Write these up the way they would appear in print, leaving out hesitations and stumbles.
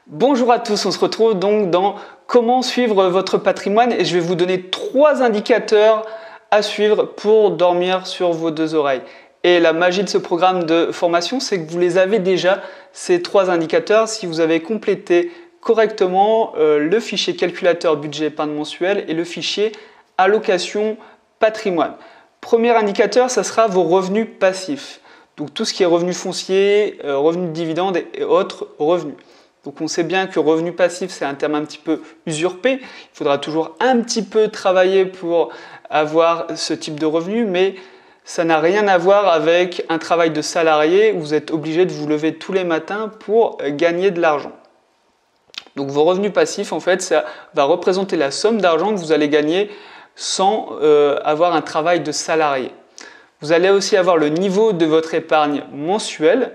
Bonjour à tous, on se retrouve donc dans comment suivre votre patrimoine et je vais vous donner 3 indicateurs à suivre pour dormir sur vos 2 oreilles. Et la magie de ce programme de formation, c'est que vous les avez déjà, ces 3 indicateurs, si vous avez complété correctement le fichier calculateur budget épargne mensuel et le fichier allocation patrimoine. Premier indicateur, ça sera vos revenus passifs. Donc tout ce qui est revenus fonciers, revenus de dividendes et autres revenus. Donc on sait bien que revenu passif, c'est un terme un petit peu usurpé. Il faudra toujours un petit peu travailler pour avoir ce type de revenu, mais ça n'a rien à voir avec un travail de salarié où vous êtes obligé de vous lever tous les matins pour gagner de l'argent. Donc vos revenus passifs, en fait, ça va représenter la somme d'argent que vous allez gagner sans avoir un travail de salarié. Vous allez aussi avoir le niveau de votre épargne mensuelle,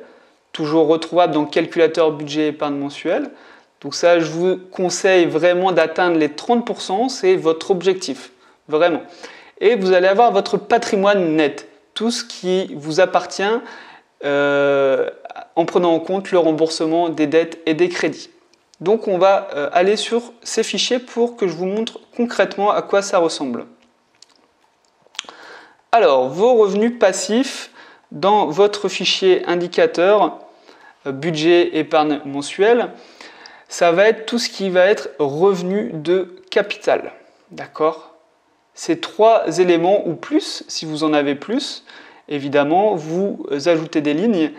toujours retrouvable dans le calculateur budget épargne mensuel. Donc ça, je vous conseille vraiment d'atteindre les 30%, c'est votre objectif, vraiment. Et vous allez avoir votre patrimoine net, tout ce qui vous appartient en prenant en compte le remboursement des dettes et des crédits. Donc on va aller sur ces fichiers pour que je vous montre concrètement à quoi ça ressemble. Alors, vos revenus passifs, dans votre fichier indicateur budget épargne mensuel, ça va être tout ce qui va être revenu de capital. D'accord? Ces 3 éléments ou plus, si vous en avez plus, évidemment, vous ajoutez des lignes.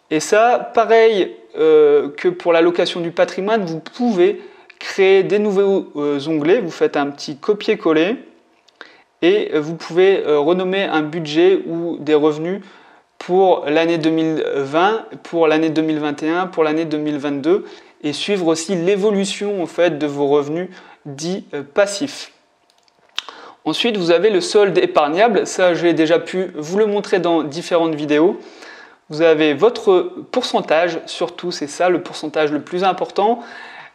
Et ça, pareil que pour l'allocation du patrimoine, vous pouvez créer des nouveaux onglets. Vous faites un petit copier-coller et vous pouvez renommer un budget ou des revenus pour l'année 2020, pour l'année 2021, pour l'année 2022 et suivre aussi l'évolution en fait de vos revenus dits passifs. Ensuite, vous avez le solde épargnable. Ça, j'ai déjà pu vous le montrer dans différentes vidéos. Vous avez votre pourcentage, surtout, c'est ça le pourcentage le plus important.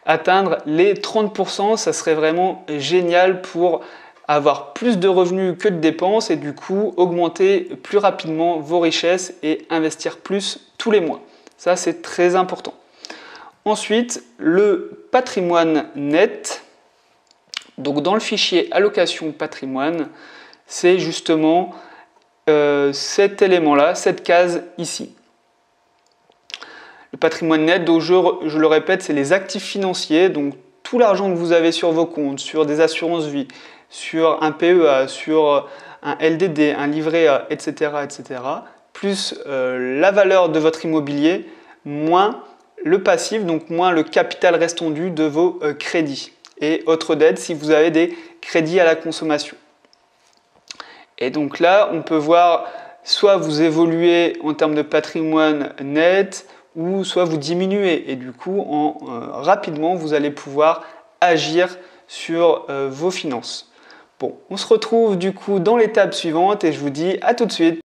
Atteindre les 30%, ça serait vraiment génial pour avoir plus de revenus que de dépenses et du coup augmenter plus rapidement vos richesses et investir plus tous les mois. Ça, c'est très important. Ensuite, le patrimoine net. Donc dans le fichier allocation patrimoine, c'est justement cet élément-là, cette case ici. Le patrimoine net, donc je le répète, c'est les actifs financiers, donc tout l'argent que vous avez sur vos comptes, sur des assurances vie, sur un PEA, sur un LDD, un livret A, etc., etc., plus la valeur de votre immobilier, moins le passif, donc moins le capital restendu de vos crédits et autres dettes si vous avez des crédits à la consommation. Et donc là, on peut voir soit vous évoluez en termes de patrimoine net, ou soit vous diminuez. Et du coup, rapidement, vous allez pouvoir agir sur vos finances. Bon, on se retrouve du coup dans l'étape suivante et je vous dis à tout de suite.